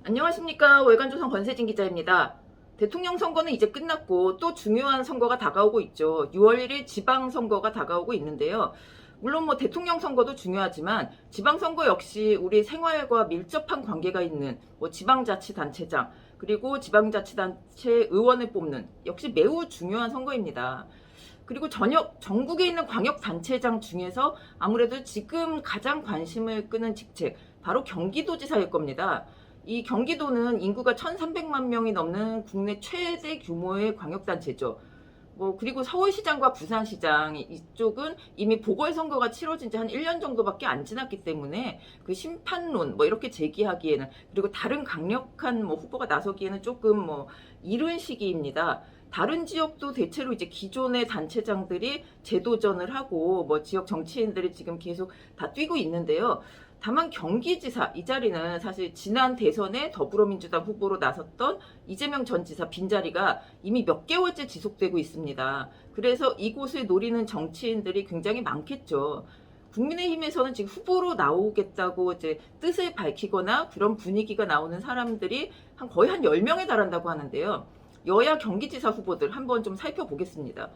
안녕하십니까. 월간조선 권세진 기자입니다. 대통령 선거는 이제 끝났고 또 중요한 선거가 다가오고 있죠. 6월 1일 지방선거가 다가오고 있는데요. 물론 뭐 대통령 선거도 중요하지만 지방선거 역시 우리 생활과 밀접한 관계가 있는 뭐 지방자치단체장 그리고 지방자치단체 의원을 뽑는 역시 매우 중요한 선거입니다. 그리고 전국에 있는 광역단체장 중에서 아무래도 지금 가장 관심을 끄는 직책 바로 경기도지사일 겁니다. 이 경기도는 인구가 1,300만 명이 넘는 국내 최대 규모의 광역단체죠. 그리고 서울시장과 부산시장 이쪽은 이미 보궐선거가 치러진 지 한 1년 정도밖에 안 지났기 때문에 그 심판론 이렇게 제기하기에는, 그리고 다른 강력한 후보가 나서기에는 조금 이른 시기입니다. 다른 지역도 대체로 이제 기존의 단체장들이 재도전을 하고 지역 정치인들이 지금 계속 다 뛰고 있는데요. 다만 경기지사 이 자리는 사실 지난 대선에 더불어민주당 후보로 나섰던 이재명 전 지사 빈자리가 이미 몇 개월째 지속되고 있습니다. 그래서 이곳을 노리는 정치인들이 굉장히 많겠죠. 국민의힘에서는 지금 후보로 나오겠다고 이제 뜻을 밝히거나 그런 분위기가 나오는 사람들이 거의 한 10명에 달한다고 하는데요. 여야 경기지사 후보들 한번 좀 살펴보겠습니다.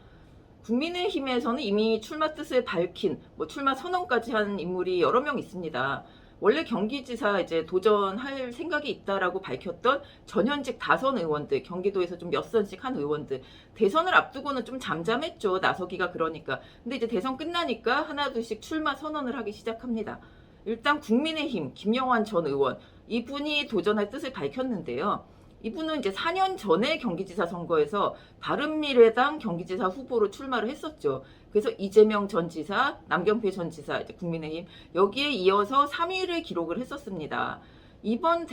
국민의힘에서는 이미 출마 뜻을 밝힌 출마 선언까지 한 인물이 여러 명 있습니다. 원래 경기지사 이제 도전할 생각이 있다라고 밝혔던 전현직 다선 의원들, 경기도에서 좀 몇 선씩 한 의원들, 대선을 앞두고는 좀 잠잠했죠. 나서기가 그러니까. 근데 이제 대선 끝나니까 하나둘씩 출마 선언을 하기 시작합니다. 일단 국민의힘 김영환 전 의원, 이분이 도전할 뜻을 밝혔는데요. 이분은 이제 4년 전에 경기지사 선거에서 바른미래당 경기지사 후보로 출마를 했었죠. 그래서 이재명 전 지사, 남경필 전 지사, 이제 국민의힘 여기에 이어서 3위를 기록을 했었습니다. 이번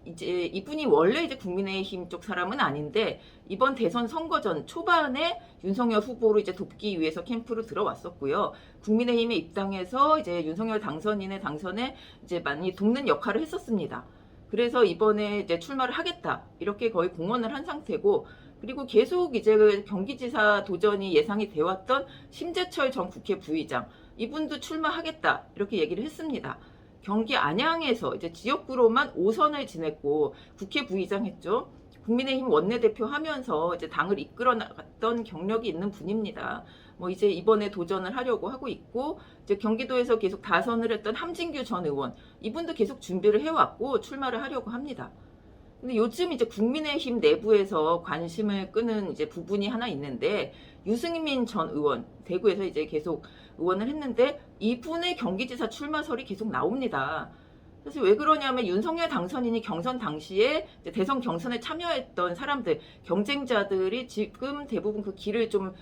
이제 이분이 원래 이제 국민의힘 쪽 사람은 아닌데 이번 대선 선거전 초반에 윤석열 후보로 이제 돕기 위해서 캠프로 들어왔었고요. 국민의힘에 입당해서 이제 윤석열 당선인의 당선에 이제 많이 돕는 역할을 했었습니다. 그래서 이번에 이제 출마를 하겠다 이렇게 거의 공언을 한 상태고, 그리고 계속 이제 그 경기지사 도전이 예상이 되었던 심재철 전 국회 부의장 이분도 출마하겠다 이렇게 얘기를 했습니다. 경기 안양에서 이제 지역구로만 5선을 지냈고 국회 부의장 했죠. 국민의힘 원내대표 하면서 이제 당을 이끌어 나갔던 경력이 있는 분입니다. 이제 이번에 도전을 하려고 하고 있고, 이제 경기도에서 계속 다선을 했던 함진규 전 의원 이분도 계속 준비를 해왔고 출마를 하려고 합니다. 근데 요즘 이제 국민의힘 내부에서 관심을 끄는 이제 부분이 하나 있는데, 유승민 전 의원 대구에서 이제 계속 의원을 했는데 이분의 경기지사 출마설이 계속 나옵니다. 사실 왜 그러냐면 윤석열 당선인이 경선 당시에 이제 대선 경선에 참여했던 사람들, 경쟁자들이 지금 대부분 그 길을 좀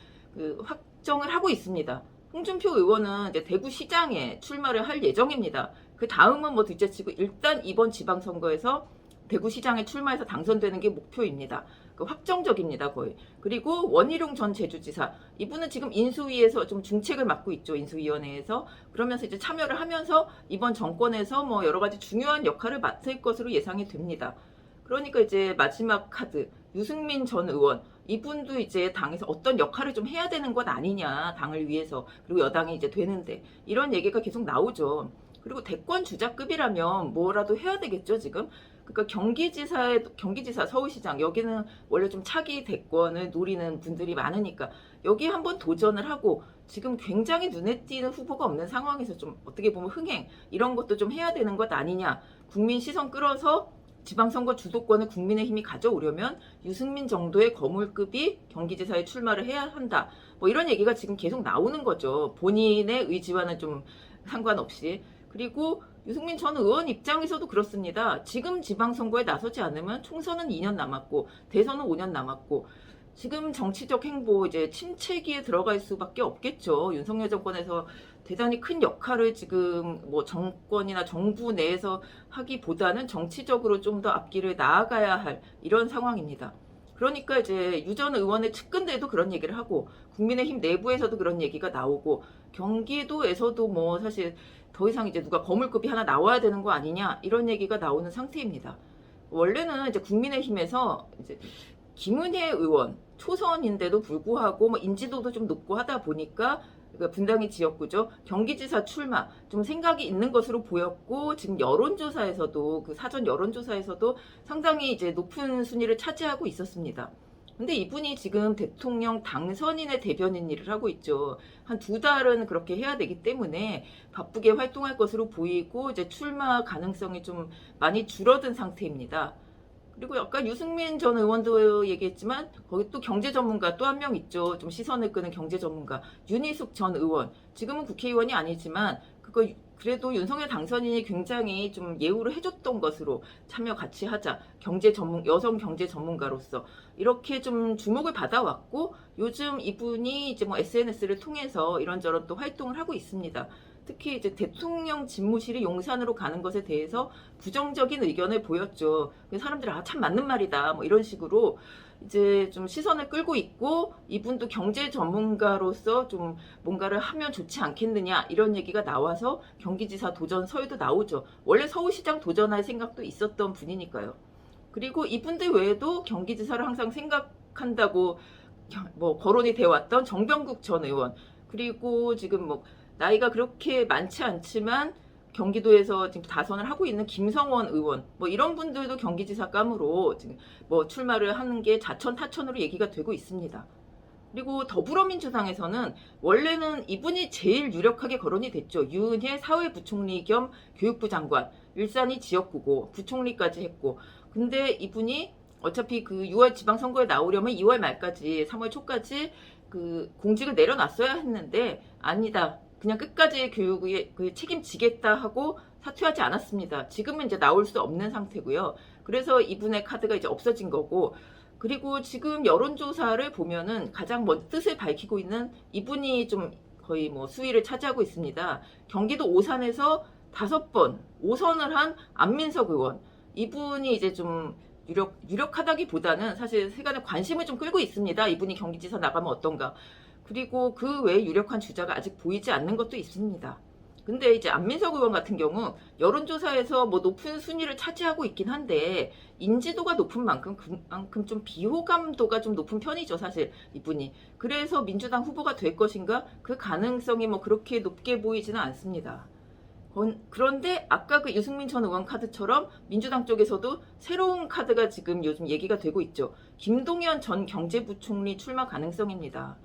확정을 하고 있습니다. 홍준표 의원은 이제 대구시장에 출마를 할 예정입니다. 그 다음은 둘째치고 일단 이번 지방선거에서 대구시장에 출마해서 당선되는 게 목표입니다. 확정적입니다, 거의. 그리고 원희룡 전 제주지사 이분은 지금 인수위에서 좀 중책을 맡고 있죠, 인수위원회에서. 그러면서 이제 참여를 하면서 이번 정권에서 여러 가지 중요한 역할을 맡을 것으로 예상이 됩니다. 그러니까 이제 마지막 카드 유승민 전 의원 이분도 이제 당에서 어떤 역할을 좀 해야 되는 것 아니냐, 당을 위해서. 그리고 여당이 이제 되는데 이런 얘기가 계속 나오죠. 그리고 대권 주자급이라면 뭐라도 해야 되겠죠, 지금. 그러니까 경기지사, 서울시장 여기는 원래 좀 차기 대권을 노리는 분들이 많으니까 여기 한번 도전을 하고, 지금 굉장히 눈에 띄는 후보가 없는 상황에서 좀 어떻게 보면 흥행 이런 것도 좀 해야 되는 것 아니냐. 국민 시선 끌어서 지방선거 주도권을 국민의힘이 가져오려면 유승민 정도의 거물급이 경기지사에 출마를 해야 한다. 이런 얘기가 지금 계속 나오는 거죠. 본인의 의지와는 좀 상관없이. 그리고 유승민 전 의원 입장에서도 그렇습니다. 지금 지방선거에 나서지 않으면 총선은 2년 남았고 대선은 5년 남았고 지금 정치적 행보 이제 침체기에 들어갈 수밖에 없겠죠. 윤석열 정권에서 대단히 큰 역할을 지금 정권이나 정부 내에서 하기보다는 정치적으로 좀 더 앞길을 나아가야 할 이런 상황입니다. 그러니까 이제 유 전 의원의 측근들도 그런 얘기를 하고 국민의힘 내부에서도 그런 얘기가 나오고 경기도에서도 사실 더 이상 이제 누가 거물급이 하나 나와야 되는 거 아니냐 이런 얘기가 나오는 상태입니다. 원래는 이제 국민의힘에서 이제 김은혜 의원 초선인데도 불구하고 뭐 인지도도 좀 높고 하다 보니까 그러니까 분당의 지역구죠. 경기지사 출마 좀 생각이 있는 것으로 보였고 지금 여론조사에서도 그 사전 여론조사에서도 상당히 이제 높은 순위를 차지하고 있었습니다. 근데 이분이 지금 대통령 당선인의 대변인 일을 하고 있죠. 한 2달은 그렇게 해야 되기 때문에 바쁘게 활동할 것으로 보이고 이제 출마 가능성이 좀 많이 줄어든 상태입니다. 그리고 아까 유승민 전 의원도 얘기했지만 거기 또 경제 전문가 또 한 명 있죠. 좀 시선을 끄는 경제 전문가 윤희숙 전 의원. 지금은 국회의원이 아니지만 그거 그래도 윤석열 당선인이 굉장히 좀 예우를 해줬던 것으로 참여 같이 하자. 여성 경제 전문가로서 이렇게 좀 주목을 받아왔고 요즘 이분이 이제 뭐 SNS를 통해서 이런저런 또 활동을 하고 있습니다. 특히 이제 대통령 집무실이 용산으로 가는 것에 대해서 부정적인 의견을 보였죠. 사람들이 참 맞는 말이다 뭐 이런 식으로 이제 좀 시선을 끌고 있고 이분도 경제 전문가로서 좀 뭔가를 하면 좋지 않겠느냐 이런 얘기가 나와서 경기지사 도전 서유도 나오죠. 원래 서울시장 도전할 생각도 있었던 분이니까요. 그리고 이분들 외에도 경기지사를 항상 생각한다고 뭐 거론이 되어 왔던 정병국 전 의원 그리고 지금 뭐 나이가 그렇게 많지 않지만 경기도에서 지금 다선을 하고 있는 김성원 의원 뭐 이런 분들도 경기지사 감으로 지금 뭐 출마를 하는 게 자천타천으로 얘기가 되고 있습니다. 그리고 더불어민주당에서는 원래는 이분이 제일 유력하게 거론이 됐죠. 유은혜 사회부총리 겸 교육부 장관, 일산이 지역구고 부총리까지 했고 근데 이분이 어차피 그 6월 지방선거에 나오려면 2월 말까지 3월 초까지 그 공직을 내려놨어야 했는데 아니다. 그냥 끝까지 교육에 책임지겠다 하고 사퇴하지 않았습니다. 지금은 이제 나올 수 없는 상태고요. 그래서 이분의 카드가 이제 없어진 거고 그리고 지금 여론조사를 보면은 가장 먼저 뜻을 밝히고 있는 이분이 좀 거의 뭐 수위를 차지하고 있습니다. 경기도 오산에서 5번 5선을 한 안민석 의원 이분이 이제 좀 유력하다기보다는 사실 세간의 관심을 좀 끌고 있습니다. 이분이 경기지사 나가면 어떤가. 그리고 그 외에 유력한 주자가 아직 보이지 않는 것도 있습니다. 근데 이제 안민석 의원 같은 경우 여론조사에서 뭐 높은 순위를 차지하고 있긴 한데 인지도가 높은 만큼 그만큼 좀 비호감도가 좀 높은 편이죠, 사실 이분이. 그래서 민주당 후보가 될 것인가? 그 가능성이 뭐 그렇게 높게 보이지는 않습니다. 그런데 아까 그 유승민 전 의원 카드처럼 민주당 쪽에서도 새로운 카드가 지금 요즘 얘기가 되고 있죠. 김동연 전 경제부총리 출마 가능성입니다.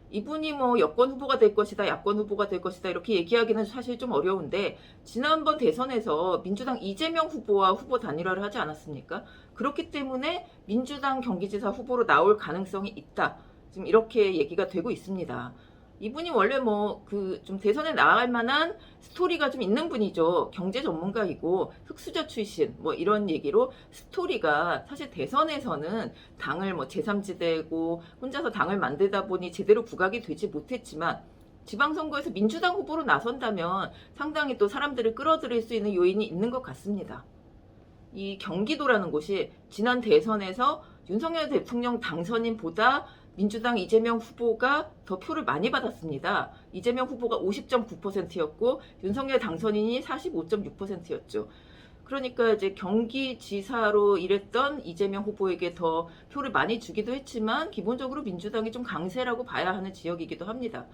이분이 뭐 여권 후보가 될 것이다, 야권 후보가 될 것이다 이렇게 얘기하기는 사실 좀 어려운데 지난번 대선에서 민주당 이재명 후보와 후보 단일화를 하지 않았습니까? 그렇기 때문에 민주당 경기지사 후보로 나올 가능성이 있다. 지금 이렇게 얘기가 되고 있습니다. 이분이 원래 뭐 그 좀 대선에 나갈 만한 스토리가 좀 있는 분이죠. 경제 전문가이고 흑수저 출신 뭐 이런 얘기로 스토리가 사실 대선에서는 당을 뭐 제3지대고 혼자서 당을 만들다 보니 제대로 부각이 되지 못했지만 지방선거에서 민주당 후보로 나선다면 상당히 또 사람들을 끌어들일 수 있는 요인이 있는 것 같습니다. 이 경기도라는 곳이 지난 대선에서 윤석열 대통령 당선인보다 민주당 이재명 후보가 더 표를 많이 받았습니다. 이재명 후보가 50.9%였고 윤석열 당선인이 45.6%였죠. 그러니까 이제 경기지사로 일했던 이재명 후보에게 더 표를 많이 주기도 했지만 기본적으로 민주당이 좀 강세라고 봐야 하는 지역이기도 합니다.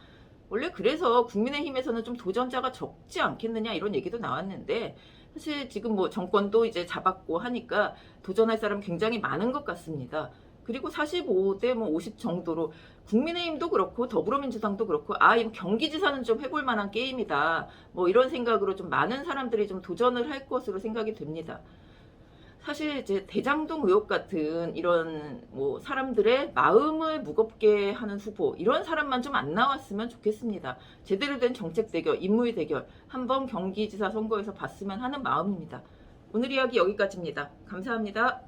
원래 그래서 국민의힘에서는 좀 도전자가 적지 않겠느냐 이런 얘기도 나왔는데 사실 지금 뭐 정권도 이제 잡았고 하니까 도전할 사람 굉장히 많은 것 같습니다. 그리고 45대 뭐 50 정도로 국민의힘도 그렇고 더불어민주당도 그렇고 이 경기지사는 좀 해볼 만한 게임이다. 뭐 이런 생각으로 좀 많은 사람들이 좀 도전을 할 것으로 생각이 됩니다. 사실 이제 대장동 의혹 같은 이런 뭐 사람들의 마음을 무겁게 하는 후보 이런 사람만 좀 안 나왔으면 좋겠습니다. 제대로 된 정책 대결, 인물 대결 한번 경기지사 선거에서 봤으면 하는 마음입니다. 오늘 이야기 여기까지입니다. 감사합니다.